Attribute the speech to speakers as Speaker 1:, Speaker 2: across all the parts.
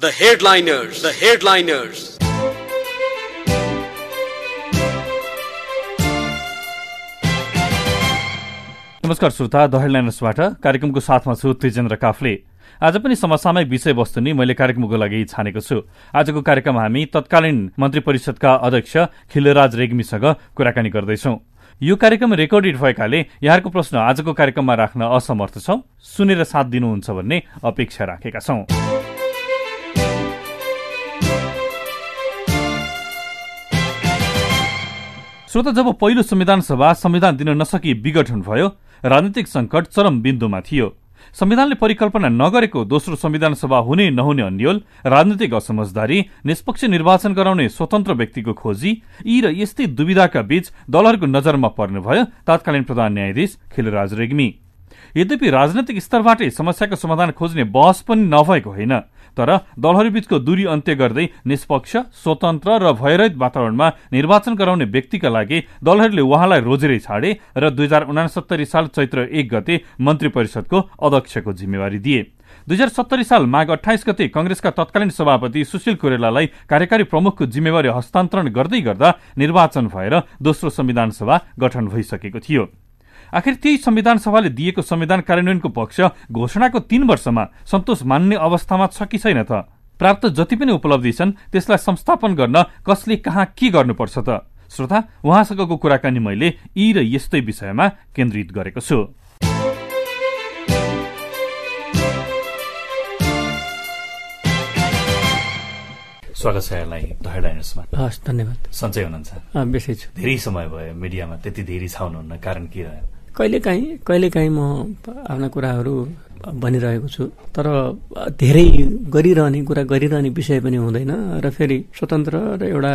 Speaker 1: The headliners.
Speaker 2: नमस्कार श्रोता, the हेडलाइनर्सबाट कार्यक्रमको साथमा छु त्रिजेन्द्र काफले। आज पनि समसामयिक विषयवस्तु नै मैले कार्यक्रमको लागि छानेको छु। आजको कार्यक्रम हामी तत्कालीन मन्त्री परिषदका अध्यक्ष खिलराज रेग्मीसँग कुराकानी गर्दैछौं। यो कार्यक्रम रेकर्डेड भएकाले यहाँको प्रश्न आजको कार्यक्रममा राख्न असमर्थ छौं। सुनेर साथ दिनुहुन्छ भन्ने अपेक्षा राखेका छौं। श्रोता, जब पहिलो संविधान सभा संविधान दिन नसकी विघटन भयो, राजनीतिक संकट चरम बिन्दुमा थियो। संविधानले परिकल्पना नगरेको दोस्रो संविधान सभा हुने नहुने अन्यल, राजनीतिक असमझदारी, निष्पक्ष निर्वाचन गराउने स्वतन्त्र व्यक्तिको खोजी, यी र यस्तै दुविधाका बीच दलहरूको नजरमा पर्नुभयो तत्कालीन प्रधान न्यायाधीश खिलराज रेग्मी। यद्यपि राजनैतिक स्तरबाटै समस्याको समाधान खोज्ने बहस पनि नभएको होइन, तर दलहरूबीचको दूरी अन्त्य गर्दै निष्पक्ष, स्वतन्त्र र भयरहित वातावरणमा निर्वाचन गराउने व्यक्तिका लागि दलहरूले उहाँलाई रोजेरै छाडे र 2069 साल चैत्र 1 गते मन्त्री परिषदको अध्यक्षको जिम्मेवारी दिए। 2070 साल माघ 28 गते कंग्रेसका तत्कालीन सभापति सुशील कोइरालालाई कार्यकारी प्रमुखको जिम्मेवारी हस्तान्तरण गर्दै गर्दा निर्वाचन भएर दोस्रो संविधान सभा गठन भइसकेको थियो। आखिर त्यही संविधान सभाले दिएको संविधान कार्यान्वयनको पक्ष घोषणाको 3 वर्षमा सन्तोष मान्ने अवस्थामा छ कि छैन त? प्राप्त जति पनि उपलब्धि छन् त्यसलाई संस्थापन गर्न कसले कहाँ के गर्नुपर्छ त? श्रोता, उहाँसँगको कुराकानी मैले यी र यस्तै विषयमा केन्द्रित गरेको छु। स्वागत छ यहाँलाई द हेडलाइनर्समा।
Speaker 3: हस्, धन्यवाद।
Speaker 2: सन्चै हुनुहुन्छ?
Speaker 3: बेसै छु।
Speaker 2: धेरै समय भयो मिडियामा त्यति धेरै छाउनुहुन्न, कारण के रह्यो?
Speaker 3: कहिलेकाहीँ म आफ्ना कुराहरू भनिरहेको छु, तर धेरै गरिरहने विषय पनि हुँदैन र फेरि स्वतन्त्र र एउटा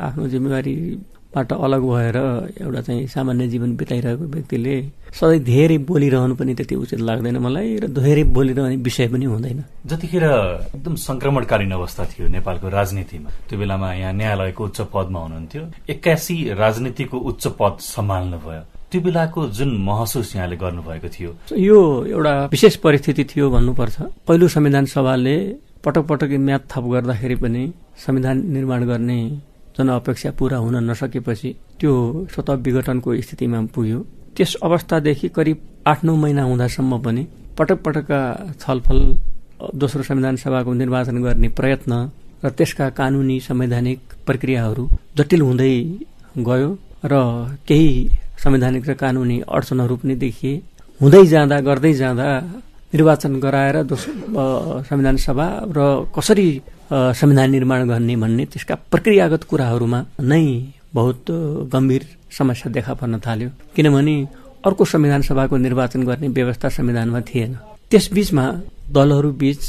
Speaker 3: आफ्नो जिम्मेवारीबाट अलग भएर एउटा चाहिँ सामान्य जीवन बिताइरहेको व्यक्तिले सधैँ धेरै बोलिरहनु पनि त्यति उचित लाग्दैन मलाई, र धेरै बोलिरहने विषय पनि हुँदैन।
Speaker 2: जतिखेर एकदम संक्रमणकालीन अवस्था थियो नेपालको राजनीतिमा, त्यो बेलामा यहाँ न्यायालयको उच्च पदमा हुनुहुन्थ्यो, 81 राजनीतिको उच्च पद सम्हाल्नु भयो। त्यो बेलाको जुन महसुस यहाँले गर्नुभएको थियो,
Speaker 3: यो एउटा विशेष परिस्थिति थियो भन्नुपर्छ। पहिलो संविधान सभाले पटक पटक म्याद थप गर्दाखेरि पनि संविधान निर्माण गर्ने जनअपेक्षा पूरा हुन नसकेपछि त्यो स्वतः विघटनको स्थितिमा पुग्यो। त्यस अवस्थादेखि करिब 8-9 महिना हुँदासम्म पनि पटक पटकका छलफल, दोस्रो संविधान सभाको निर्वाचन गर्ने प्रयत्न र त्यसका कानूनी संवैधानिक प्रक्रियाहरू जटिल हुँदै गयो र केही संवैधानिक र कानूनी अडचनहरू पनि देखिए। गर्दै जाँदा निर्वाचन गराएर दोस्रो संविधान सभा र कसरी संविधान निर्माण गर्ने भन्ने त्यसका प्रक्रियागत कुराहरूमा नै बहुत गम्भीर समस्या देखा पर्न थाल्यो, किनभने अर्को संविधान सभाको निर्वाचन गर्ने व्यवस्था संविधानमा थिएन। त्यसबीचमा दलहरू बीच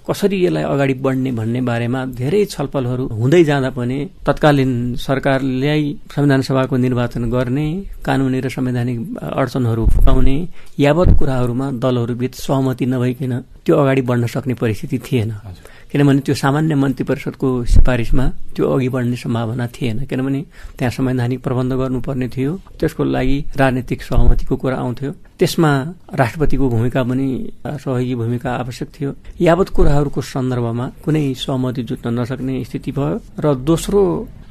Speaker 3: कसरी यसलाई अगाडि बढ्ने भन्ने बारेमा धेरै छलफलहरू हुँदै जाँदा पनि तत्कालीन सरकारले संविधान सभाको निर्वाचन गर्ने, कानूनी र संवैधानिक अडचनहरू फुकाउने यावत कुराहरूमा दलहरू बीच सहमति नभइकन त्यो अगाडि बढ्न सक्ने परिस्थिति थिएन, किनभने त्यो सामान्य मन्त्री परिषदको सिफारिसमा त्यो अघि बढ्ने सम्भावना थिएन, किनभने त्यहाँ संवैधानिक प्रबन्ध गर्नुपर्ने थियो, त्यसको लागि राजनीतिक सहमतिको कुरा आउँथ्यो, त्यसमा राष्ट्रपतिको भूमिका पनि सहयोगी भूमिका आवश्यक थियो। यावत कुराहरूको सन्दर्भमा कुनै सहमति जुट्न नसक्ने स्थिति भयो र दोस्रो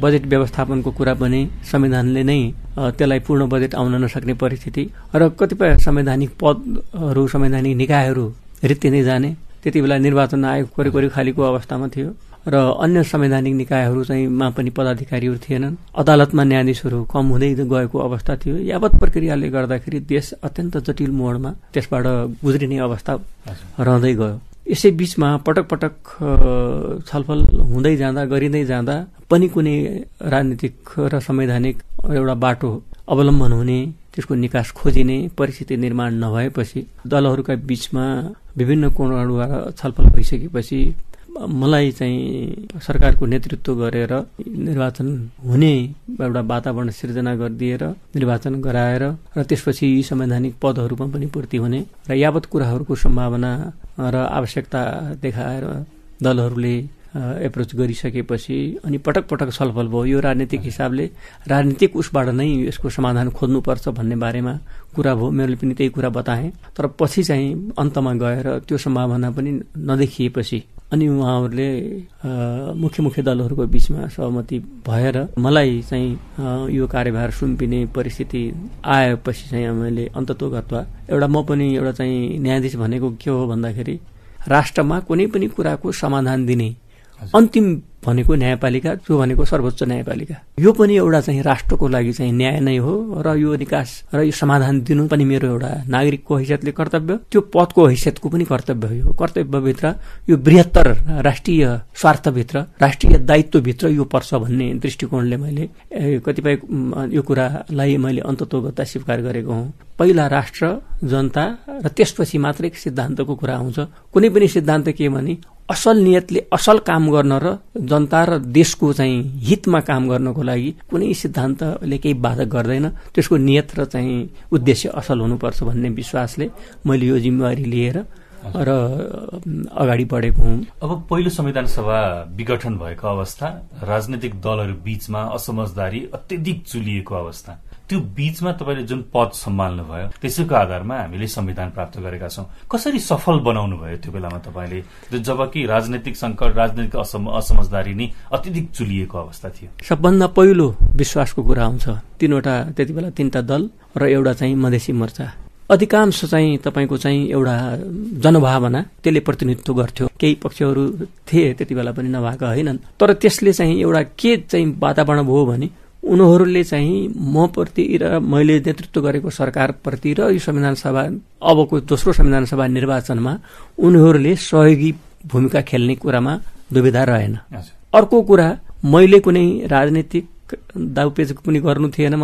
Speaker 3: बजेट व्यवस्थापनको कुरा पनि संविधानले नै त्यसलाई पूर्ण बजेट आउन नसक्ने परिस्थिति र कतिपय संवैधानिक पदहरू, संवैधानिक निकायहरू रित्तिँदै जाने, त्यति बेला निर्वाचन आयोग कोरी खालीको अवस्थामा थियो र अन्य संवैधानिक निकायहरू चाहिँ मा पनि पदाधिकारीहरू थिएनन्। अदालतमा न्यायाधीशहरू कम हुँदै गएको अवस्था थियो। यावत प्रक्रियाले गर्दाखेरि देश अत्यन्त जटिल मोडमा त्यसबाट गुज्रिने अवस्था रहँदै गयो। यसै बीचमा पटक पटक छलफल हुँदै जाँदा, गरिँदै जाँदा पनि कुनै राजनीतिक र संवैधानिक एउटा बाटो अवलम्बन हुने, त्यसको निकास खोजिने परिस्थिति निर्माण नभएपछि दलहरूका बीचमा विभिन्न कोणहरूबाट छलफल भइसकेपछि मलाई चाहिँ सरकारको नेतृत्व गरेर निर्वाचन हुने एउटा वातावरण सिर्जना गरिदिएर निर्वाचन गराएर र त्यसपछि यी संवैधानिक पदहरूमा पनि पूर्ति हुने र यावत कुराहरूको सम्भावना र आवश्यकता देखाएर दलहरूले एप्रोच गरिसकेपछि अनि पटक पटक छलफल भयो। यो राजनीतिक हिसाबले राजनीतिक उसबाट नै यसको समाधान खोज्नुपर्छ भन्ने बारेमा कुरा भयो। मैले पनि त्यही कुरा बताएँ, तर पछि चाहिँ अन्तमा गएर त्यो सम्भावना पनि नदेखिएपछि अनि उहाँहरूले मुख्य दलहरूको बीचमा सहमति भएर मलाई चाहिँ यो कार्यभार सुम्पिने परिस्थिति आएपछि चाहिँ मैले अन्ततोगत्वा एउटा म पनि एउटा चाहिँ न्यायाधीश भनेको के हो भन्दाखेरि राष्ट्रमा कुनै पनि कुराको समाधान दिने अन्तिम भनेको न्यायपालिका, जो भनेको सर्वोच्च न्यायपालिका। यो पनि एउटा चाहिँ राष्ट्रको लागि चाहिँ न्याय नै हो र यो निकास र यो समाधान दिनु पनि मेरो एउटा नागरिकको हैसियतले कर्तव्य, त्यो पदको हैसियतको पनि कर्तव्य हो। यो कर्तव्यभित्र यो बृहत्तर राष्ट्रिय स्वार्थभित्र, राष्ट्रिय दायित्वभित्र यो पर्छ भन्ने दृष्टिकोणले मैले कतिपय यो कुरालाई मैले अन्ततोगत्ता स्वीकार गरेको हुँ। पहिला राष्ट्र, जनता र त्यसपछि मात्रै सिद्धान्तको कुरा आउँछ। कुनै पनि सिद्धान्त के भने असल नियतले असल काम गर्न र जनता र देशको चाहिँ हितमा काम गर्नको लागि कुनै सिद्धान्तले केही बाधक गर्दैन। त्यसको नियत र चाहिँ उद्देश्य असल हुनुपर्छ भन्ने विश्वासले मैले यो जिम्मेवारी लिएर र अगाडि बढेको हुँ।
Speaker 2: अब पहिलो संविधान सभा विघटन भएको अवस्था, राजनीतिक दलहरू बीचमा असमझदारी अत्यधिक चुलिएको अवस्था, त्यो बीचमा तपाईले जुन पद सम्हाल्नु भयो त्यसैको आधारमा हामीले संविधान प्राप्त गरेका छौं। कसरी सफल बनाउनु भयो त्यो बेलामा तपाईले, जबकि राजनीतिक संकट, राजनीतिक असमझदारी नै अत्यधिक चुलिएको अवस्था थियो?
Speaker 3: सबभन्दा पहिलो विश्वासको कुरा आउँछ। त्यति बेला 3टा दल र एउटा चाहिँ मधेसी मोर्चा। अधिकांश चाहिँ तपाईको चाहिँ एउटा जनभावना त्यसले प्रतिनिधित्व गर्थ्यो। केही पक्षहरू थिए त्यति बेला पनि नभएका होइनन्, तर त्यसले चाहिँ एउटा के चाहिँ वातावरण भयो भने उनीहरूले चाहिँ म प्रति र मैले नेतृत्व गरेको सरकारप्रति र यो संविधान सभा, अबको दोस्रो संविधान सभा निर्वाचनमा उनीहरूले सहयोगी भूमिका खेल्ने कुरामा दुविधा रहेन। अर्को कुरा, मैले कुनै राजनीतिक दाउपेच पनि गर्नु थिएन,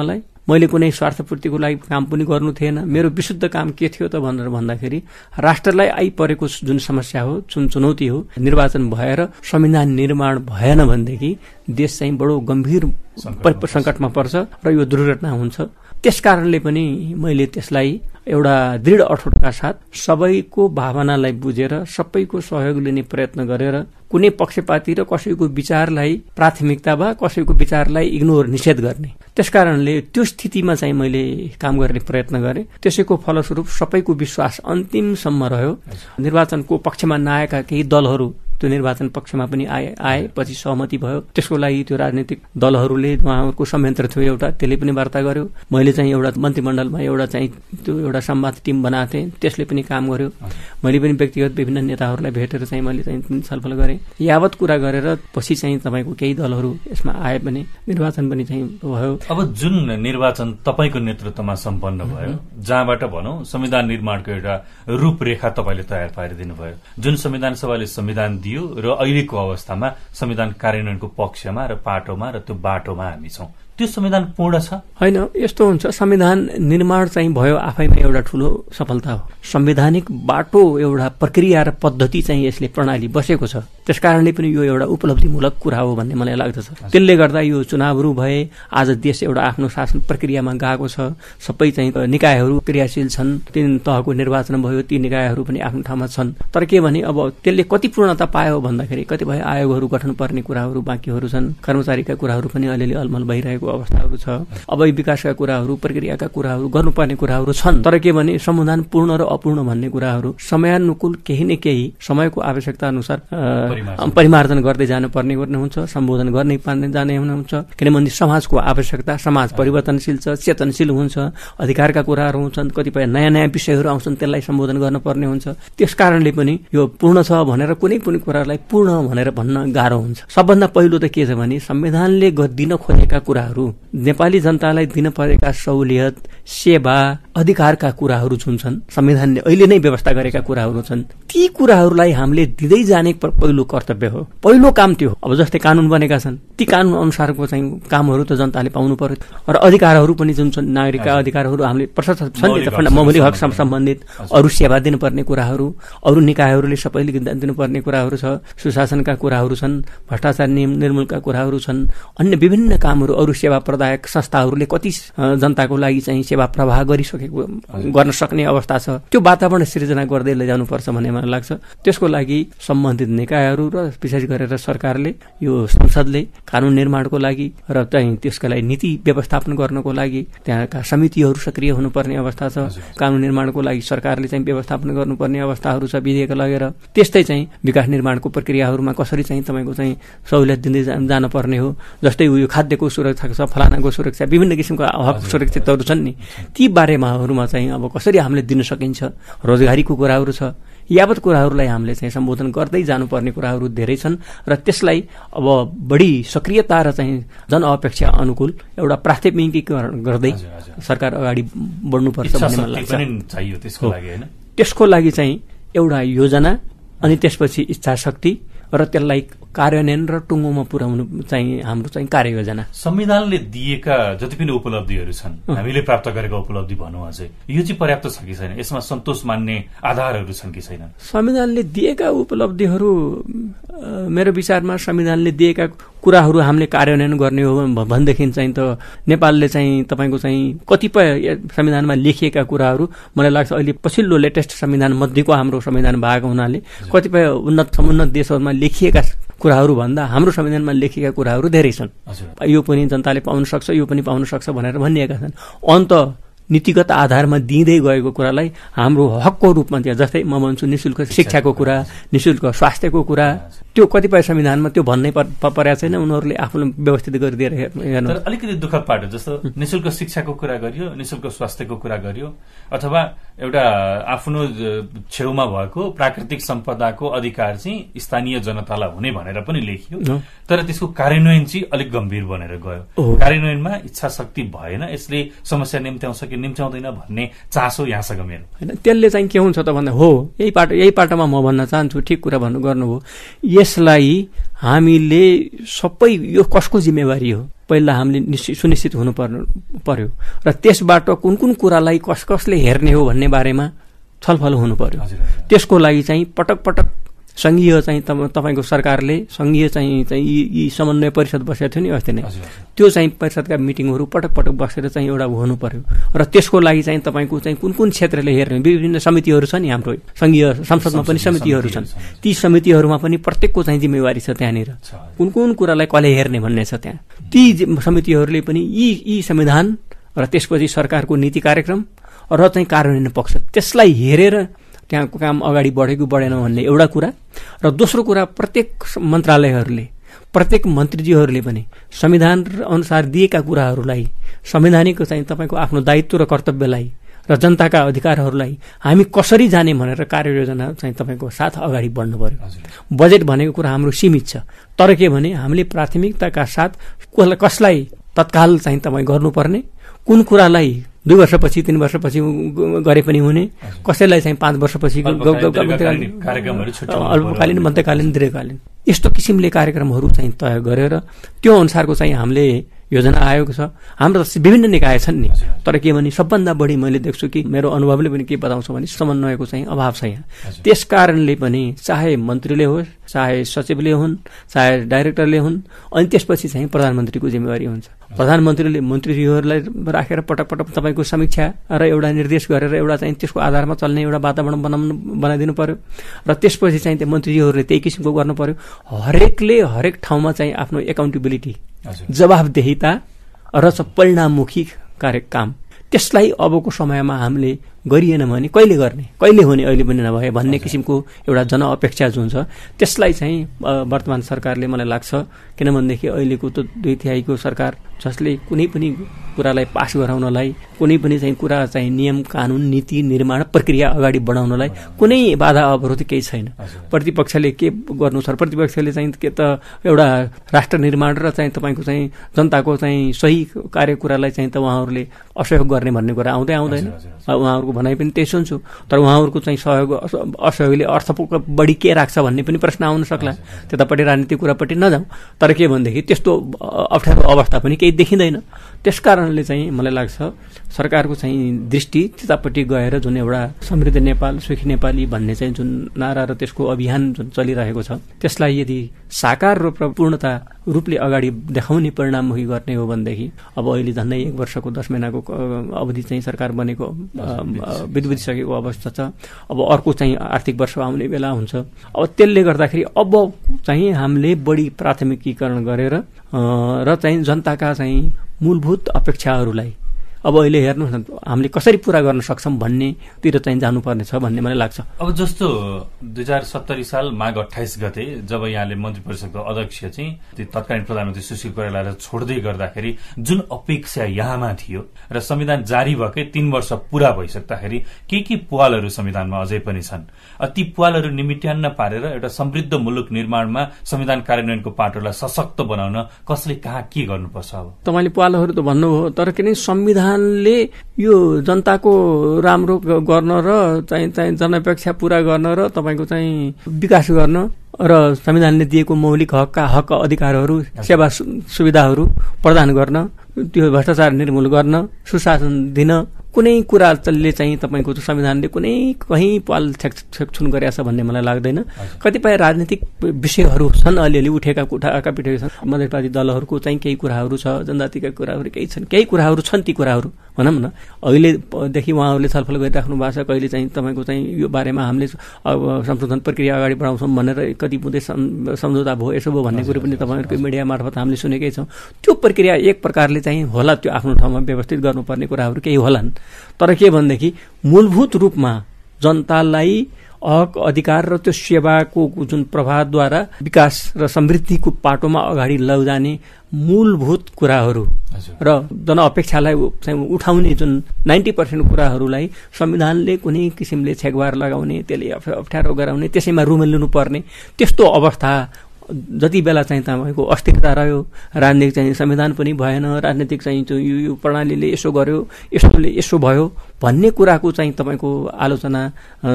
Speaker 3: मैले कुनै स्वार्थपूर्तिको लागि काम पनि गर्नु थिएन। मेरो विशुद्ध काम के थियो त भनेर भन्दाखेरि राष्ट्रलाई आइपरेको जुन समस्या हो, जुन चुनौती हो, निर्वाचन भएर संविधान निर्माण भएन भनेदेखि देश चाहिँ बडो गम्भीर संकटमा पर्छ र यो दुर्घटना हुन्छ। त्यसकारणले पनि मैले त्यसलाई एउटा दृढ अठोटका साथ सबैको भावनालाई बुझेर सबैको सहयोग लिने प्रयत्न गरेर कुनै पक्षपाती र कसैको विचारलाई प्राथमिकता वा कसैको विचारलाई इग्नोर, निषेध गर्ने, त्यसकारणले त्यो स्थितिमा चाहिँ मैले काम गर्ने प्रयत्न गरेँ। त्यसैको फलस्वरूप सबैको विश्वास अन्तिमसम्म रह्यो। निर्वाचनको पक्षमा नआएका केही दलहरू त्यो निर्वाचन पक्षमा पनि आए, पछि सहमति भयो। त्यसको लागि त्यो राजनीतिक दलहरूले, उहाँहरूको संयन्त्र थियो एउटा, त्यसले पनि वार्ता गर्यो। मैले चाहिँ एउटा मन्त्रीमण्डलमा एउटा चाहिँ त्यो एउटा संवाद टिम बनाएको थिएँ, त्यसले पनि काम गर्यो। मैले पनि व्यक्तिगत विभिन्न नेताहरूलाई भेटेर चाहिँ मैले चाहिँ छलफल गरेँ। यावत कुरा गरेर पछि चाहिँ तपाईँको केही दलहरू यसमा आए पनि निर्वाचन पनि चाहिँ भयो।
Speaker 2: अब जुन निर्वाचन तपाईँको नेतृत्वमा सम्पन्न भयो, जहाँबाट भनौं संविधान निर्माणको एउटा रूपरेखा तपाईँले तयार पारिदिनु भयो, जुन संविधान सभाले संविधान दियो र अहिलेको अवस्थामा संविधान कार्यान्वयनको पक्षमा र पाटोमा र त्यो बाटोमा हामी छौं। त्यो संविधान पूर्ण छ
Speaker 3: होइन? यस्तो हुन्छ, संविधान निर्माण चाहिँ भयो आफैमा एउटा ठूलो सफलता हो। संवैधानिक बाटो, एउटा प्रक्रिया र पद्धति चाहिँ यसले प्रणाली बसेको छ। त्यसकारणले पनि यो एउटा उपलब्धिमूलक कुरा हो भन्ने मलाई लाग्दछ। त्यसले गर्दा यो चुनावहरू भए, आज देश एउटा आफ्नो शासन प्रक्रियामा गएको छ। सबै चाहिँ निकायहरू क्रियाशील छन्। 3 तहको निर्वाचन भयो, ती निकायहरू पनि आफ्नो ठाउँमा छन्। तर के भने अब त्यसले कति पूर्णता पायो भन्दाखेरि कतिपय आयोगहरू गठन पर्ने कुराहरू बाँकीहरू छन्। कर्मचारीका कुराहरू पनि अलिअलि अलमल भइरहेको अवस्थाहरू छ। अब विकासका कुराहरू, प्रक्रियाका कुराहरू, गर्नुपर्ने कुराहरू छन्। तर के भने संविधान पूर्ण र अपूर्ण भन्ने कुराहरू समयानुकूल केही न केही समयको आवश्यकता अनुसार परिमार्जन गर्दै जानुपर्ने हुन्छ, सम्बोधन गर्नै जाने हुन्छ। किनभने समाजको आवश्यकता, समाज परिवर्तनशील छ, चेतनशील हुन्छ, अधिकारका कुराहरू हुन्छन्, कतिपय नयाँ नयाँ विषयहरू आउँछन्, त्यसलाई सम्बोधन गर्नुपर्ने हुन्छ। त्यसकारणले पनि यो पूर्ण छ भनेर कुनै पनि कुरालाई पूर्ण भनेर भन्न गाह्रो हुन्छ। सबभन्दा पहिलो त के छ भने संविधानले दिन खोजेका कुराहरू, नेपाली जनतालाई दिन परेका सहुलियत, सेवा, अधिकारका कुराहरू जुन छन्, संविधानले अहिले नै व्यवस्था गरेका कुराहरू छन्, ती कुराहरूलाई हामीले दिँदै जाने पहिलो कर्तव्य हो, पहिलो काम त्यो हो। अब जस्तै कानून बनेका छन्, ती कानून अनुसारको चाहिँ कामहरू त जनताले पाउनु पर्यो। र अधिकारहरू पनि जुन छन्, नागरिकका अधिकारहरू हामीले प्रशस्त छन् नि त, मौलिक हक सम्बन्धित अरू सेवा दिनुपर्ने कुराहरू, अरू निकायहरूले सबैले दिनुपर्ने कुराहरू छ, सुशासनका कुराहरू छन्, भ्रष्टाचार निर्मूलका कुराहरू छन्, अन्य विभिन्न कामहरू, अरू सेवा प्रदायक संस्थाहरूले कति जनताको लागि चाहिँ सेवा प्रवाह गर्न सक्ने अवस्था छ, त्यो वातावरण सृजना गर्दै लैजानुपर्छ भन्ने मलाई लाग्छ। त्यसको लागि सम्बन्धित निकायहरू र विशेष गरेर सरकारले, यो संसदले कानून निर्माणको लागि र चाहिँ त्यसका लागि नीति व्यवस्थापन गर्नको लागि त्यहाँका समितिहरू सक्रिय हुनुपर्ने अवस्था छ। कानून निर्माणको लागि सरकारले चाहिँ व्यवस्थापन गर्नुपर्ने अवस्थाहरू छ विधेयक लगेर। त्यस्तै चाहिँ विकास निर्माणको प्रक्रियाहरूमा कसरी चाहिँ तपाईँको चाहिँ सहुलियत दिँदै जानुपर्ने हो, जस्तै यो खाद्यको सुरक्षा छ, फलानाको सुरक्षा, विभिन्न किसिमको हक सुरक्षितहरू छन् नि, ती बारेमाहरूमा चाहिँ अब कसरी हामीले दिन सकिन्छ, रोजगारीको कुराहरू छ, यावत कुराहरूलाई हामीले चाहिँ सम्बोधन गर्दै जानुपर्ने कुराहरू धेरै छन् र त्यसलाई अब बढी सक्रियता र चाहिँ जनअपेक्षा अनुकूल एउटा प्राथमिकीकरण गर्दै सरकार अगाडि बढ्नुपर्छ भन्ने मलाई लाग्छ। त्यसको लागि चाहिँ एउटा योजना अनि त्यसपछि इच्छा शक्ति र त्यसलाई कार्यान्वयन र टुङ्गोमा पुर्याउनु चाहिँ हाम्रो चाहिँ कार्ययोजना।
Speaker 2: संविधानले दिएका जति पनि उपलब्धिहरू छन्, हामीले प्राप्त गरेका उपलब्धि भनौँ अझै, यो चाहिँ पर्याप्त छ कि छैन? यसमा सन्तोष मान्ने आधारहरू छन् कि छैनन्?
Speaker 3: संविधानले दिएका उपलब्धिहरू मेरो विचारमा संविधानले दिएका कुराहरू हामीले कार्यान्वयन गर्ने हो भनेदेखि चाहिँ त नेपालले चाहिँ तपाईँको चाहिँ कतिपय संविधानमा लेखिएका कुराहरू मलाई लाग्छ अहिले पछिल्लो लेटेस्ट संविधान मध्येको हाम्रो संविधान भएको हुनाले कतिपय उन्नत देशहरूमा लेखिएका कुराहरू भन्दा हाम्रो संविधानमा लेखिएका कुराहरू धेरै छन्। यो पनि जनताले पाउन सक्छ, यो पनि पाउन सक्छ भनेर भनिएका छन्। अन्त नीतिगत आधारमा दिँदै गएको कुरालाई हाम्रो हकको रूपमा दिए, जस्तै म भन्छु निःशुल्क शिक्षाको कुरा, निःशुल्क स्वास्थ्यको कुरा, त्यो कतिपय संविधानमा त्यो भन्नै परेको छैन, उनीहरूले आफूलाई व्यवस्थित गरिदिएर हेर्नु।
Speaker 2: तर अलिकति दुःखद पाटो, जस्तो निःशुल्क शिक्षाको कुरा गरियो, निःशुल्क स्वास्थ्यको कुरा गरियो, अथवा एउटा आफ्नो छेउमा भएको प्राकृतिक सम्पदाको अधिकार चाहिँ स्थानीय जनतालाई हुने भनेर पनि लेखियो, तर त्यसको कार्यान्वयन चाहिँ अलिक गम्भीर बनेर गयो। कार्यान्वयनमा इच्छा शक्ति भएन, यसले समस्या निम्त्याउँछ कि निम्त्याउँदैन भन्ने चासो यहाँसँग मेरो
Speaker 3: होइन। त्यसले चाहिँ के हुन्छ त भन्दा हो, यही पाटोमा म भन्न चाहन्छु, ठिक कुरा भन्नु हो। यसलाई हामीले सबै यो कसको जिम्मेवारी हो पहिला हामीले सुनिश्चित हुनु पर्यो र त्यसबाट कुन कुन कुरालाई कसले हेर्ने हो भन्ने बारेमा छलफल हुनु पर्यो। त्यसको लागि चाहिँ पटक पटक संघीय चाहिँ तपाईको सरकारले संघीय चाहिँ यी समन्वय परिषद बसेको थियो नि अस्ति नै, त्यो चाहिँ परिषदका मिटिङहरू पटक पटक बसेर चाहिँ एउटा हुनु पर्यो र त्यसको लागि चाहिँ तपाईको चाहिँ कुन कुन क्षेत्रले हेर्ने विभिन्न समितिहरू छन् नि, हाम्रो संघीय संसदमा पनि समितिहरू छन्, ती समितिहरूमा पनि प्रत्येकको चाहिँ जिम्मेवारी छ त्यहाँनिर कुन कुन कुरालाई कसले हेर्ने भन्ने छ त्यहाँ। ती समितिहरूले पनि यी संविधान र त्यसपछि सरकारको नीति कार्यक्रम र चाहिँ कार्यान्वयन पक्ष त्यसलाई हेरेर त्यहाँको काम अगाडि बढेको बढेन भन्ने एउटा कुरा र दोस्रो कुरा प्रत्येक मन्त्रालयहरूले प्रत्येक मन्त्रीजीहरूले पनि संविधान अनुसार दिएका कुराहरूलाई संवैधानिक चाहिँ तपाईँको आफ्नो दायित्व र कर्तव्यलाई र जनताका अधिकारहरूलाई हामी कसरी जाने भनेर कार्ययोजना चाहिँ तपाईँको साथ अगाडि बढ्नु पर्यो। बजेट भनेको कुरा हाम्रो सीमित छ, तर के भने हामीले प्राथमिकताका साथ कसलाई तत्काल चाहिँ तपाईँ गर्नुपर्ने, कुन कुरालाई 2 वर्षपछि 3 वर्षपछि गरे पनि हुने, कसैलाई चाहिँ 5 वर्षपछि अल्पकालीन मध्यकालीन दीर्घकालीन यस्तो किसिमले कार्यक्रमहरू चाहिँ तय गरेर त्यो अनुसारको चाहिँ हामीले योजना आएको छ। हाम्रो विभिन्न निकाय छन् नि, तर के भने सबभन्दा बढी मैले देख्छु कि मेरो अनुभवले पनि के बताउँछ भने समन्वयको चाहिँ अभाव छ यहाँ। त्यस कारणले पनि चाहे मन्त्रीले होस्, चाहे सचिवले हुन्, चाहे डाइरेक्टरले हुन्, अनि त्यसपछि चाहिँ प्रधानमन्त्रीको जिम्मेवारी हुन्छ। प्रधानमन्त्रीले मन्त्रीहरूलाई राखेर पटक पटक तपाईँको समीक्षा र एउटा निर्देश गरेर एउटा चाहिँ त्यसको आधारमा चल्ने एउटा वातावरण बनाइदिनु पर्यो र त्यसपछि चाहिँ त्यो मन्त्रीहरूले त्यही किसिमको गर्नु पर्यो। हरेकले हरेक ठाउँमा चाहिँ आफ्नो एकाउन्टेबिलिटी जवाफदेहिता र परिणाममुखी काम त्यसलाई अबको समयमा हामीले गरिएन भने कहिले गर्ने, कहिले हुने, अहिले पनि नभए भन्ने किसिमको एउटा जनअपेक्षा जुन छ त्यसलाई चाहिँ वर्तमान सरकारले मलाई लाग्छ, किनभनेदेखि अहिलेको त 2/3 सरकार जसले कुनै पनि कुरालाई पास गराउनलाई, कुनै पनि चाहिँ कुरा चाहिँ नियम कानून नीति निर्माण प्रक्रिया अगाडि बढाउनलाई कुनै बाधा अवरोध केही छैन। प्रतिपक्षले के गर्नु छ, प्रतिपक्षले चाहिँ के त एउटा राष्ट्र निर्माण र चाहिँ तपाईँको चाहिँ जनताको चाहिँ सही कार्य कुरालाई चाहिँ त उहाँहरूले असहयोग गर्ने भन्ने कुरा आउँदैन। उहाँहरूको भनाइ पनि त्यही सुन्छु, तर उहाँहरूको चाहिँ असहयोगले अर्थ बढी के राख्छ भन्ने पनि प्रश्न आउन सक्ला। त्यतापट्टि राजनीतिक कुरापट्टि नजाउँ, तर के भनेदेखि त्यस्तो अप्ठ्यारो अवस्था पनि केही देखिँदैन। त्यस कारणले चाहिँ मलाई लाग्छ सरकारको चाहिँ दृष्टि त्यतापट्टि गएर जुन एउटा समृद्ध नेपाल सुखी नेपाली भन्ने चाहिँ जुन नारा र त्यसको अभियान जुन चलिरहेको छ त्यसलाई यदि साकार रूपमा पूर्णता रूपले अगाडि देखाउने परिणाममुखी गर्ने हो भनेदेखि अब अहिले झन्डै 1 वर्षको 10 महिनाको अवधि चाहिँ सरकार बनेको बितिसकेको अवस्था छ। अब अर्को चाहिँ आर्थिक वर्ष आउने बेला हुन्छ। अब त्यसले गर्दाखेरि अब चाहिँ हामीले बढी प्राथमिकीकरण गरेर र चाहिँ जनताका चाहिँ मूलभूत अपेक्षाहरूलाई अब अहिले हेर्नुहोस् न हामीले कसरी पूरा गर्न सक्छौं भन्नेतिर चाहिँ जानुपर्ने छ भन्ने मलाई लाग्छ।
Speaker 2: अब जस्तो 2070 साल माघ 28 गते जब यहाँले मन्त्री परिषदको अध्यक्ष चाहिँ तत्कालीन प्रधानमन्त्री सुशील कोइरालालाई छोड्दै गर्दाखेरि जुन अपेक्षा यहाँमा थियो र संविधान जारी भएकै 3 वर्ष पूरा भइसक्दाखेरि के पुवालहरू संविधानमा अझै पनि छन्। ती पुवालहरू निमिट्यान्न पारेर एउटा समृद्ध मुलुक निर्माणमा संविधान कार्यान्वयनको पाटोलाई सशक्त बनाउन कसले कहाँ के गर्नुपर्छ? अब
Speaker 3: तपाईले पुवालहरू त भन्नुभयो, तर किन संविधानले यो जनताको राम्रो गर्न र चाहिँ जनअपेक्षा पूरा गर्न र तपाईको चाहिँ विकास गर्न र संविधानले दिएको मौलिक हक अधिकारहरू सेवा सुविधाहरू प्रदान गर्न, त्यो भ्रष्टाचार निर्मूल गर्न, सुशासन दिन कुनै कुराले चाहिँ तपाईको संविधानले कुनै कहीँ पाल छेकछुन गरेछ भन्ने मलाई लाग्दैन। कतिपय राजनीतिक विषयहरू छन् अलिअलि उठेका पिटेका छन्। मधेसवादी दलहरूको चाहिँ केही कुराहरू छ, जनजातिका कुराहरू केही छन्, केही कुराहरू छन्। ती कुराहरू भनौँ न अहिलेदेखि उहाँहरूले छलफल गरिराख्नु भएको छ। कहिले चाहिँ तपाईँको चाहिँ यो बारेमा हामीले संशोधन प्रक्रिया अगाडि बढाउँछौँ भनेर कति बुँदै सम्झौता भयो, यसो भयो भन्ने कुरो पनि तपाईँहरूको मिडिया मार्फत हामीले सुनेकै छौँ। त्यो प्रक्रिया एक प्रकारले चाहिँ होला, त्यो आफ्नो ठाउँमा व्यवस्थित गर्नुपर्ने कुराहरू केही होलान्। तर के भनेदेखि मूलभूत रूपमा जनतालाई हक अधिकार र त्यो सेवाको जुन प्रभावद्वारा विकास र समृद्धिको पाटोमा अगाडि लैजाने मूलभूत कुराहरू र जनअपेक्षालाई उठाउने जुन 90% कुराहरूलाई संविधानले कुनै किसिमले छेकबार लगाउने, त्यसले अप्ठ्यारो गराउने, त्यसैमा रुमलिनु पर्ने त्यस्तो अवस्था जति बेला चाहिँ तपाईँको अस्थिरता रह्यो, राजनीतिक चाहिँ संविधान पनि भएन, राजनीतिक चाहिँ यो प्रणालीले यसो गर्यो, यसोले यसो भयो भन्ने कुराको चाहिँ तपाईँको आलोचना,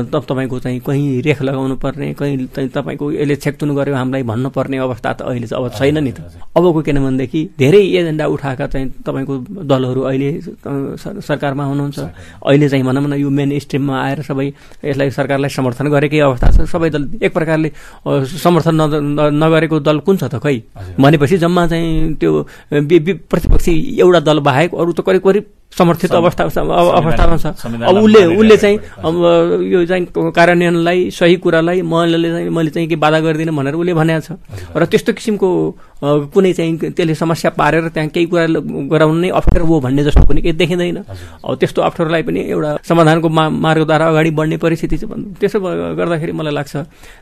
Speaker 3: तपाईँको चाहिँ कहीँ रेख लगाउनु पर्ने, कहीँ चाहिँ तपाईँको यसले छेकथुन गर्यो हामीलाई भन्नुपर्ने अवस्था त अहिले अब छैन नि त। अबको किनभनेदेखि धेरै एजेन्डा उठाएका चाहिँ तपाईँको दलहरू अहिले सरकारमा हुनुहुन्छ। अहिले चाहिँ भनौँ न यो मेन स्ट्रिममा आएर सबै यसलाई सरकारलाई समर्थन गरेकै अवस्था छ। सबै दल एक प्रकारले समर्थन नगरेको दल कुन छ त खै भनेपछि जम्मा चाहिँ त्यो प्रतिपक्षी एउटा दल बाहेक अरू त करिब करिब समर्थित अवस्थामा छ। अब उसले चाहिँ यो चाहिँ कार्यान्वयनलाई सही कुरालाई मैले चाहिँ के बाधा गर्दिनँ भनेर उसले भनेको छ र त्यस्तो किसिमको कुनै चाहिँ त्यसले समस्या पारेर त्यहाँ केही कुरा गराउनु नै अप्ठ्यारो हो भन्ने जस्तो पनि केही देखिँदैन। अब त्यस्तो अप्ठ्यारोलाई पनि एउटा समाधानको मार्गद्वारा अगाडि बढ्ने परिस्थिति छ। त्यसो गर्दाखेरि मलाई लाग्छ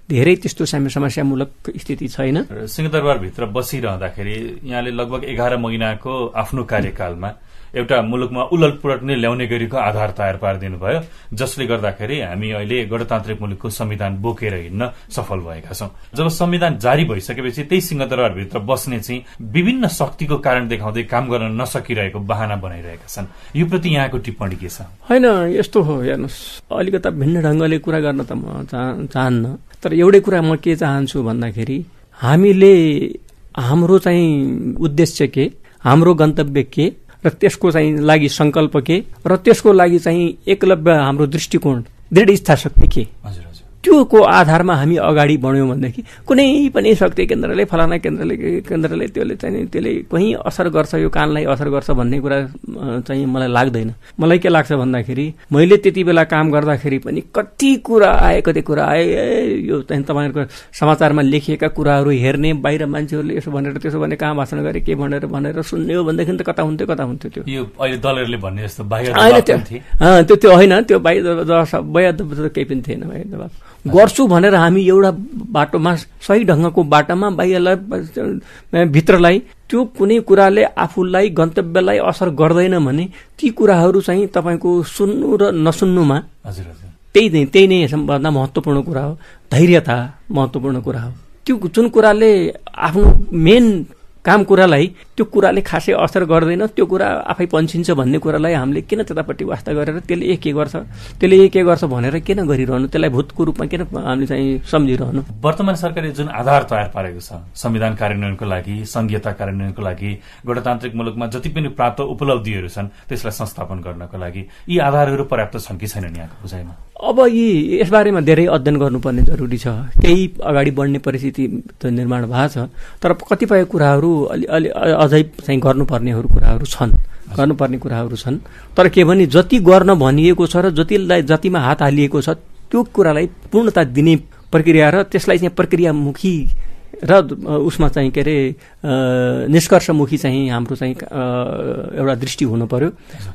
Speaker 3: धेरै त्यस्तो समस्यामूलक स्थिति छैन।
Speaker 2: सिंहदरबारभित्र बसिरहँदाखेरि यहाँले लगभग 11 महिनाको आफ्नो कार्यकालमा एउटा मुलुकमा उलटपुलट नै ल्याउने गरेको आधार तयार पारिदिनु भयो, जसले गर्दाखेरि हामी अहिले गणतान्त्रिक मुलुकको संविधान बोकेर हिँड्न सफल भएका छौं। जब संविधान जारी भइसकेपछि त्यही सिंहदरबारभित्र बस्ने चाहिँ विभिन्न शक्तिको कारण देखाउँदै काम गर्न नसकिरहेको बहाना बनाइरहेका छन्। यो प्रति यहाँको टिप्पणी के छ?
Speaker 3: होइन, यस्तो हो, हेर्नुहोस्, अलिकता भिन्न ढंगले कुरा गर्न त म चाहन्न, तर एउटै कुरा म के चाहन्छु भन्दाखेरि हामीले हाम्रो चाहिँ उद्देश्य के, हाम्रो गन्तव्य के र त्यसको चाहिँ लागि संकल्प के र त्यसको लागि चाहिँ एकलव्य हाम्रो दृष्टिकोण, दृढ इच्छाशक्ति के, त्योको आधारमा हामी अगाडि बढ्यौं भनेदेखि कुनै पनि शक्ति केन्द्रले फलाना केन्द्रले त्यसले कहीँ असर गर्छ, यो कानलाई असर गर्छ भन्ने कुरा चाहिँ मलाई लाग्दैन। मलाई के लाग्छ भन्दाखेरि मैले त्यति बेला काम गर्दाखेरि पनि कति कुरा आए यो चाहिँ तपाईहरुको समाचारमा लेखिएका कुराहरू हेर्ने, बाहिर मान्छेहरूले यसो भनेर त्यसो भने कहाँ भाषण गरे के भनेर सुन्ने हो भनेदेखि त कता हुन्थ्यो त्यो।
Speaker 2: यो अहिले दलहरुले भन्ने जस्तो बाहिर
Speaker 3: त्यो होइन, त्यो बाहिर केही पनि थिएन। बाहिर गर्छु भनेर हामी एउटा बाटोमा, सही ढंगको बाटोमा बाहिरलाई भित्रलाई त्यो कुनै कुराले आफूलाई गन्तव्यलाई असर गर्दैन भने ती कुराहरू चाहिँ तपाईको सुन्नु र नसुन्नुमा त्यही नै सबभन्दा महत्त्वपूर्ण कुरा हो। धैर्यता महत्त्वपूर्ण कुरा हो। त्यो जुन कुराले आफ्नो मेन काम कुरालाई त्यो कुराले खासै असर गर्दैन, त्यो कुरा आफै पन्छिन्छ भन्ने कुरालाई हामीले किन त्यतापट्टि वास्ता गरेर त्यसले के गर्छ भनेर किन गरिरहनु, त्यसलाई भूतको रूपमा किन हामीले चाहिँ सम्झिरहनु।
Speaker 2: वर्तमान सरकारले जुन आधार तयार पारेको छ संविधान कार्यान्वयनको लागि, संघीयता कार्यान्वयनको लागि, गणतान्त्रिक मुलुकमा जति पनि प्राप्त उपलब्धिहरू छन् त्यसलाई संस्थापन गर्नको लागि यी आधारहरू पर्याप्त छन् कि छैनन् यहाँको बुझाइमा?
Speaker 3: अब यसबारेमा धेरै अध्ययन गर्नुपर्ने जरुरी छ। केही अगाडि बढ्ने परिस्थिति त निर्माण भएको छ, तर कतिपय कुराहरू अझै चाहिँ गर्नुपर्ने कुराहरू छन्। तर के भने जति गर्न भनिएको छ र जतिमा हात हालिएको छ त्यो कुरालाई पूर्णता दिने प्रक्रिया र त्यसलाई चाहिँ प्रक्रियामुखी र उसमा चाहिँ के अरे निष्कर्षमुखी चाहिँ हाम्रो चाहिँ एउटा दृष्टि हुनु पर्यो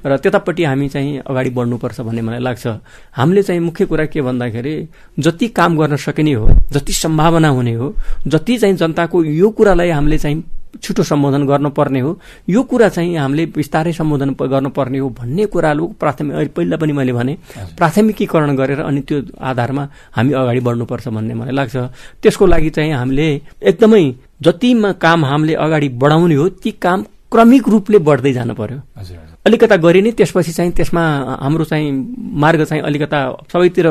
Speaker 3: र त्यतापट्टि हामी चाहिँ अगाडि बढ्नुपर्छ भन्ने मलाई लाग्छ। हामीले चाहिँ मुख्य कुरा के भन्दाखेरि जति काम गर्न सकिने हो, जति सम्भावना हुने हो, जति चाहिँ जनताको यो कुरालाई हामीले चाहिँ छिटो सम्बोधन गर्नुपर्ने हो, यो कुरा चाहिँ हामीले विस्तारै सम्बोधन गर्नुपर्ने हो भन्ने कुराहरू पहिला पनि मैले भने प्राथमिकीकरण गरेर अनि त्यो आधारमा हामी अगाडि बढ्नुपर्छ भन्ने मलाई लाग्छ। त्यसको लागि चाहिँ हामीले एकदमै जतिमा काम हामीले अगाडि बढाउने हो ती काम क्रमिक रूपले बढ्दै जानु पर्यो। अलिकता गरिने त्यसपछि चाहिँ त्यसमा हाम्रो चाहिँ मार्ग चाहिँ अलिकता सबैतिर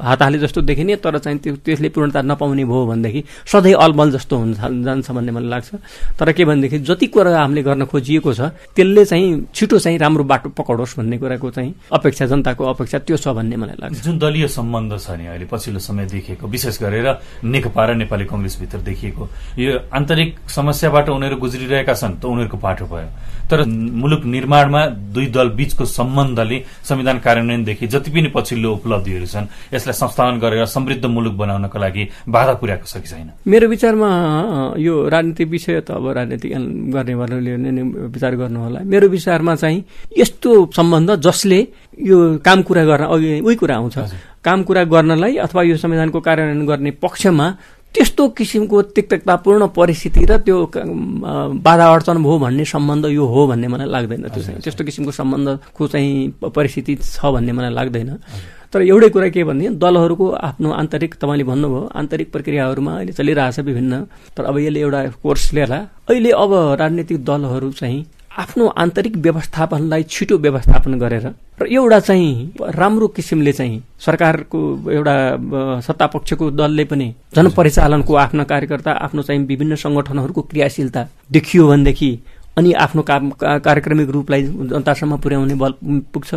Speaker 3: हात हाले जस्तो देखिने, तर चाहिँ त्यसले पूर्णता नपाउने भयो भनेदेखि सधैँ अलमल जस्तो जान्छ भन्ने मलाई लाग्छ। तर के भनेदेखि जति कुरा हामीले गर्न खोजिएको छ त्यसले चाहिँ छिटो चाहिँ राम्रो बाटो पक्रोस् भन्ने कुराको चाहिँ अपेक्षा, जनताको अपेक्षा त्यो छ भन्ने मलाई लाग्छ।
Speaker 2: जुन दलीय सम्बन्ध छ नि अहिले पछिल्लो समय देखिएको, विशेष गरेर नेकपा र नेपाली कांग्रेसभित्र देखिएको यो आन्तरिक समस्याबाट उनीहरू गुज्रिरहेका छन् त उनीहरूको पाटो भयो। तर मुलुक निर्माणमा दुई दल बीचको सम्बन्धले संविधान कार्यान्वयनदेखि जति पनि पछिल्लो उपलब्धिहरू छन् यसलाई संस्थापन गरेर समृद्ध मुलुक बनाउनको लागि बाधा पुर्याएको छ कि छैन?
Speaker 3: मेरो विचारमा यो राजनीतिक विषय त अब राजनीति गर्नेहरूले नै विचार गर्नु होला। मेरो विचारमा चाहिँ यस्तो सम्बन्ध जसले यो काम कुरा गर्न अघि उही कुरा आउँछ, काम कुरा गर्नलाई अथवा यो संविधानको कार्यान्वयन गर्ने पक्षमा त्यस्तो किसिमको तिक्ततापूर्ण परिस्थिति र त्यो बाधा अडचन भयो भन्ने सम्बन्ध यो हो भन्ने मलाई लाग्दैन। त्यो चाहिँ त्यस्तो किसिमको सम्बन्धको चाहिँ परिस्थिति छ भन्ने मलाई लाग्दैन। तर एउटै कुरा के भने दलहरूको आफ्नो आन्तरिक, तपाईँले भन्नुभयो आन्तरिक प्रक्रियाहरूमा अहिले चलिरहेछ विभिन्न, तर अब यसले एउटा कोर्स लिएला। अहिले अब राजनीतिक दलहरू चाहिँ आफ्नो आन्तरिक व्यवस्थापनलाई छिटो व्यवस्थापन गरेर र एउटा चाहिँ राम्रो किसिमले चाहिँ सरकारको एउटा सत्तापक्षको दलले पनि जनपरिचालनको आफ्ना कार्यकर्ता, आफ्नो चाहिँ विभिन्न संगठनहरूको क्रियाशीलता देखियो भनेदेखि अनि आफ्नो कार्यक्रमिक रूपलाई जनतासम्म पुर्याउने बल पुग्छ।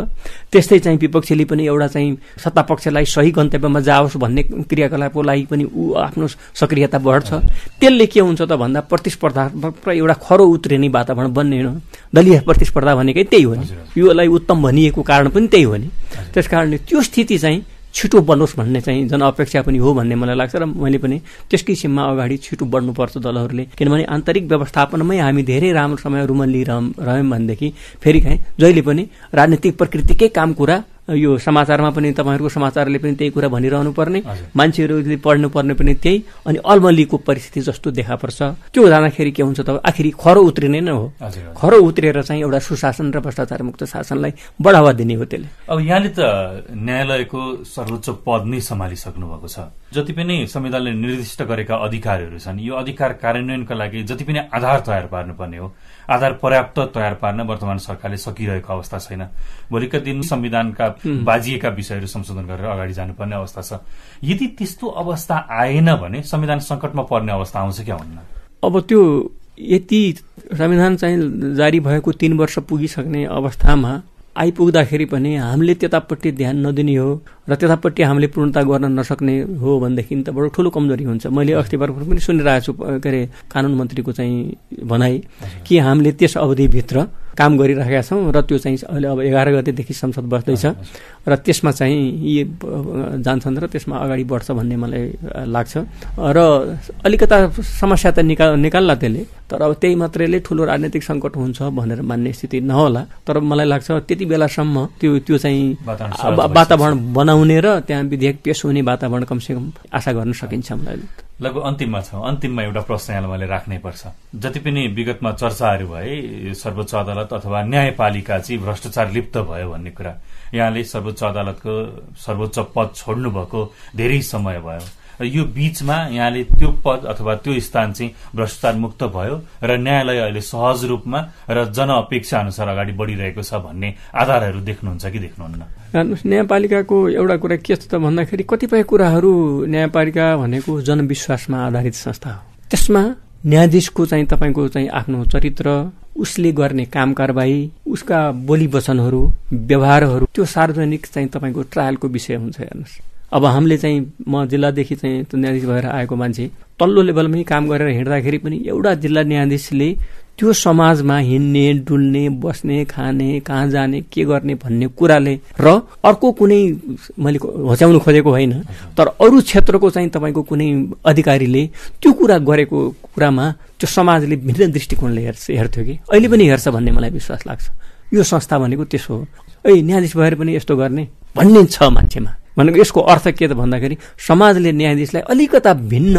Speaker 3: त्यस्तै चाहिँ विपक्षीले पनि एउटा चाहिँ सत्तापक्षलाई सही गन्तव्यमा जाओस् भन्ने क्रियाकलापको लागि पनि ऊ आफ्नो सक्रियता बढ्छ। त्यसले के हुन्छ त भन्दा प्रतिस्पर्धात्मक र एउटा खरो उत्रिने वातावरण बन्ने हो। दलीय प्रतिस्पर्धा भनेकै त्यही हो नि, योलाई उत्तम भनिएको कारण पनि त्यही हो नि। त्यसकारणले त्यो स्थिति चाहिँ छिटो बढोस् भन्ने चाहिँ जनअपेक्षा पनि हो भन्ने मलाई लाग्छ र मैले पनि त्यस किसिममा अगाडि छिटो बढ्नुपर्छ दलहरूले। किनभने आन्तरिक व्यवस्थापनमै हामी धेरै राम्रो समयहरूमा लिइरह्यौँ भनेदेखि फेरि कहीँ जहिले पनि राजनीतिक प्रकृतिकै काम कुरा यो समाचारमा पनि तपाईँहरूको समाचारले पनि त्यही कुरा भनिरहनु पर्ने, मान्छेहरूले पढ्नु पर्ने पनि त्यही, अनि अल्मलीको परिस्थिति जस्तो देखा पर्छ। त्यो जाँदाखेरि के हुन्छ त आखिरी खरो उत्रिने नै हो। खरो उत्रेर चाहिँ एउटा सुशासन र भ्रष्टाचार मुक्त शासनलाई बढावा दिने हो त्यसले।
Speaker 2: अब यहाँले त न्यायालयको सर्वोच्च पद नै सम्हालिसक्नु भएको छ। जति पनि संविधानले निर्दिष्ट गरेका अधिकारहरू छन् यो अधिकार कार्यान्वयनका लागि जति पनि आधार तयार पार्नुपर्ने हो, आधार पर्याप्त तयार पार्न वर्तमान सरकारले सकिरहेको अवस्था छैन। भोलिका दिन संविधानका बाजिएका विषयहरू संशोधन गरेर अगाडि जानुपर्ने अवस्था छ। यदि त्यस्तो अवस्था आएन भने संविधान संकटमा पर्ने अवस्था आउँछ क्या हुन्न?
Speaker 3: अब त्यो यति संविधान चाहिँ जारी भएको 3 वर्ष पुगिसक्ने अवस्थामा आइपुग्दाखेरि पनि हामीले त्यतापट्टि ध्यान नदिने हो र त्यतापट्टि हामीले पूर्णता गर्न नसक्ने हो भनेदेखि त बडो ठुलो कमजोरी हुन्छ। मैले अस्ति भर्खर पनि सुनिरहेको छु के अरे कानुन मन्त्रीको चाहिँ भनाइ कि हामीले त्यस अवधिभित्र काम गरिरहेका छौँ र त्यो चाहिँ अहिले अब 11 गतेदेखि संसद बस्दैछ र त्यसमा चाहिँ यी जान्छन् र त्यसमा अगाडि बढ्छ भन्ने मलाई लाग्छ। र अलिकता समस्या त निकाल्ला त्यसले, तर अब त्यही मात्रैले ठुलो राजनीतिक सङ्कट हुन्छ भनेर मान्ने स्थिति नहोला। तर मलाई लाग्छ त्यति बेलासम्म त्यो चाहिँ वातावरण बनाउने र त्यहाँ विधेयक पेश हुने वातावरण कमसेकम आशा गर्न सकिन्छ। मलाई
Speaker 2: लगभग अन्तिममा छ। अन्तिममा एउटा प्रश्न यहाँलाई मैले राख्नै पर्छ। जति पनि विगतमा चर्चाहरू भए सर्वोच्च अदालत अथवा न्यायपालिका चाहिँ भ्रष्टाचार लिप्त भयो भन्ने कुरा, यहाँले सर्वोच्च अदालतको सर्वोच्च पद छोड्नु भएको धेरै समय भयो यो बीचमा यहाँले त्यो पद अथवा त्यो स्थान चाहिँ भ्रष्टाचार मुक्त भयो र न्यायालय अहिले सहज रूपमा र जनअपेक्षा अनुसार अगाडि बढिरहेको छ भन्ने आधारहरू देख्नुहुन्छ कि देख्नुहुन्न?
Speaker 3: न्यायपालिकाको एउटा कुरा के छ त भन्दाखेरि कतिपय कुराहरू न्यायपालिका भनेको जनविश्वासमा आधारित संस्था हो। त्यसमा न्यायाधीशको चाहिँ तपाईँको चाहिँ आफ्नो चरित्र, उसले गर्ने काम कारबाही, उसका बोली वचनहरू, व्यवहारहरू त्यो सार्वजनिक चाहिँ तपाईँको ट्रायलको विषय हुन्छ। हेर्नुहोस्, अब हामीले चाहिँ म जिल्लादेखि चाहिँ न्यायाधीश भएर आएको मान्छे तल्लो लेभलमै काम गरेर हिँड्दाखेरि पनि एउटा जिल्ला न्यायाधीशले त्यो समाजमा हिँड्ने, डुल्ने, बस्ने, खाने, कहाँ जाने, के गर्ने भन्ने कुराले र अर्को कुनै मैले होच्याउनु खोजेको होइन, तर अरू क्षेत्रको चाहिँ तपाईँको कुनै अधिकारीले त्यो कुरा गरेको कुरामा त्यो समाजले भिन्न दृष्टिकोणले हेर्थ्यो कि अहिले पनि हेर्छ भन्ने मलाई विश्वास लाग्छ। यो संस्था भनेको त्यसो हो। न्यायाधीश भएर पनि यस्तो गर्ने भन्ने छ मान्छेमा। भनेको यसको अर्थ के त भन्दाखेरि समाजले न्यायाधीशलाई अलिकता भिन्न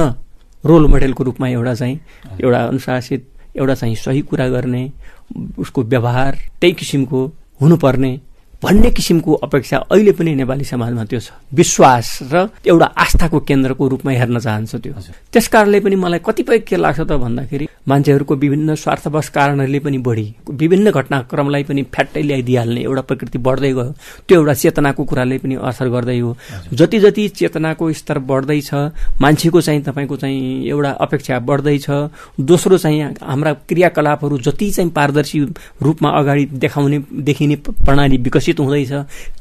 Speaker 3: रोल मोडेलको रूपमा एउटा अनुशासित, एउटा चाहिँ सही कुरा गर्ने, उसको व्यवहार त्यही किसिमको हुनुपर्ने भन्ने किसिमको अपेक्षा अहिले पनि नेपाली समाजमा त्यो छ। विश्वास र एउटा आस्थाको केन्द्रको रूपमा हेर्न चाहन्छ त्यो। त्यसकारणले पनि मलाई कतिपय के लाग्छ त भन्दाखेरि मान्छेहरूको विभिन्न स्वार्थवश कारणहरूले पनि बढी विभिन्न घटनाक्रमलाई पनि फ्याट्टै ल्याइदिइहाल्ने एउटा प्रकृति बढ्दै गयो। त्यो एउटा चेतनाको कुराले पनि असर गर्दै हो। जति जति चेतनाको स्तर बढ्दैछ, मान्छेको चाहिँ तपाईँको चाहिँ एउटा अपेक्षा बढ्दैछ, दोस्रो चाहिँ हाम्रा क्रियाकलापहरू जति चाहिँ पारदर्शी रूपमा अगाडि देखिने प्रणाली विकसित हुँदैछ,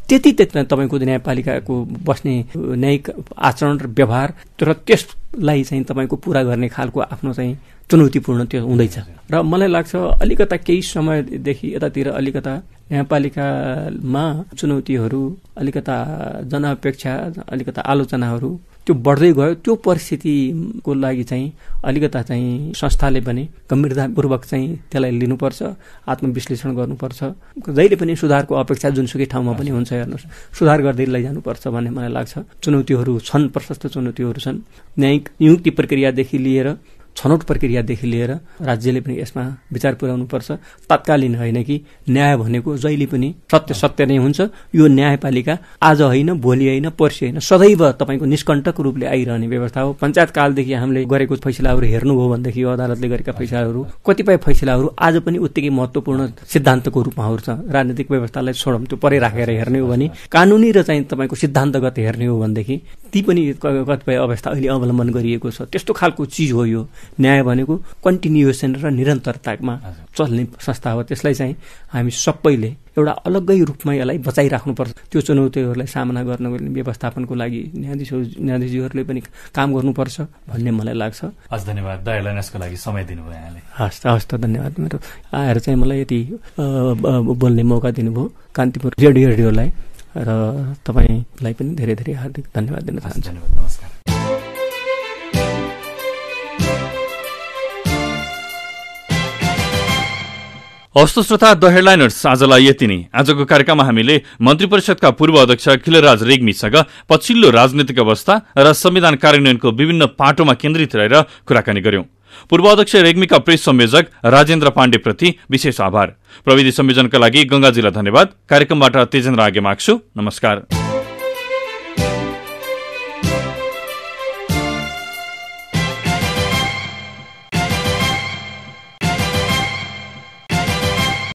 Speaker 3: त्यति तपाईँको न्यायपालिकाको बस्ने न्यायिक आचरण र व्यवहार र त्यसलाई चाहिँ तपाईँको पूरा गर्ने खालको आफ्नो चाहिँ चुनौतीपूर्ण त्यो हुँदैछ। र मलाई लाग्छ अलिकता केही समयदेखि यतातिर अलिकता न्यायपालिकामा चुनौतीहरू, अलिकता जनअपेक्षा, अलिकता आलोचनाहरू त्यो बढ्दै गयो। त्यो परिस्थितिको लागि चाहिँ अलिकता चाहिँ संस्थाले पनि गम्भीरतापूर्वक चाहिँ त्यसलाई लिनुपर्छ, आत्मविश्लेषण गर्नुपर्छ। जहिले पनि सुधारको अपेक्षा जुनसुकै ठाउँमा पनि हुन्छ, हेर्नुहोस्, सुधार गर्दै लैजानुपर्छ भन्ने मलाई लाग्छ। चुनौतीहरू छन्, प्रशस्त चुनौतीहरू छन्। न्यायिक नियुक्ति प्रक्रियादेखि लिएर छनौट प्रक्रियादेखि लिएर राज्यले पनि यसमा विचार पुर्याउनुपर्छ। तत्कालीन होइन कि न्याय भनेको जहिले पनि सत्य सत्य नै हुन्छ। यो न्यायपालिका आज होइन, भोलि होइन, पर्सि होइन, सदैव तपाईँको निष्कण्टक रूपले आइरहने व्यवस्था हो। पञ्चायत कालदेखि हामीले गरेको फैसलाहरू हेर्नुभयो भनेदेखि यो अदालतले गरेका फैसलाहरू, कतिपय फैसलाहरू आज पनि उत्तिकै महत्त्वपूर्ण सिद्धान्तको रूपमा हुन्छ। राजनीतिक व्यवस्थालाई छोडौँ, त्यो परे राखेर हेर्ने हो भने, कानुनी र चाहिँ तपाईँको सिद्धान्तगत हेर्ने हो भनेदेखि ती पनि कतिपय अवस्था अहिले अवलम्बन गरिएको छ। त्यस्तो खालको चिज हो यो। न्याय भनेको कन्टिन्युएसन र निरन्तरतामा चल्ने संस्था हो। त्यसलाई चाहिँ हामी सबैले एउटा अलग्गै रूपमा यसलाई बचाइराख्नुपर्छ। त्यो चुनौतीहरूलाई सामना गर्नको व्यवस्थापनको लागि न्यायाधीशहरूले पनि काम गर्नुपर्छ भन्ने मलाई लाग्छ।
Speaker 2: हस्, धन्यवाद दयालाई यसको लागि समय दिनुभयो यहाँले।
Speaker 3: हस् त धन्यवाद। मेरो आएर चाहिँ मलाई यति बोल्ने मौका दिनुभयो कान्तिपुर रेडियोलाई, र तपाईँलाई पनि धेरै धेरै हार्दिक धन्यवाद दिन चाहन्छु।
Speaker 2: धन्यवाद, नमस्कार। हस्त श्रोता, द हेडलाइनर्स आजलाई यति नै। आजको कार्यक्रममा हामीले मन्त्री परिषदका पूर्व अध्यक्ष खिलराज रेग्मीसँग पछिल्लो राजनीतिक अवस्था र संविधान कार्यान्वयनको विभिन्न पाटोमा केन्द्रित रहेर कुराकानी गर्यौं। पूर्व अध्यक्ष रेग्मीका प्रेस संयोजक राजेन्द्र पाण्डेप्रति विशेष आभार। प्रविधि संयोजनका लागि गंगाजीलाई धन्यवाद। कार्यक्रमबाट तेजेन्द्र आगे माग्छु। नमस्कार।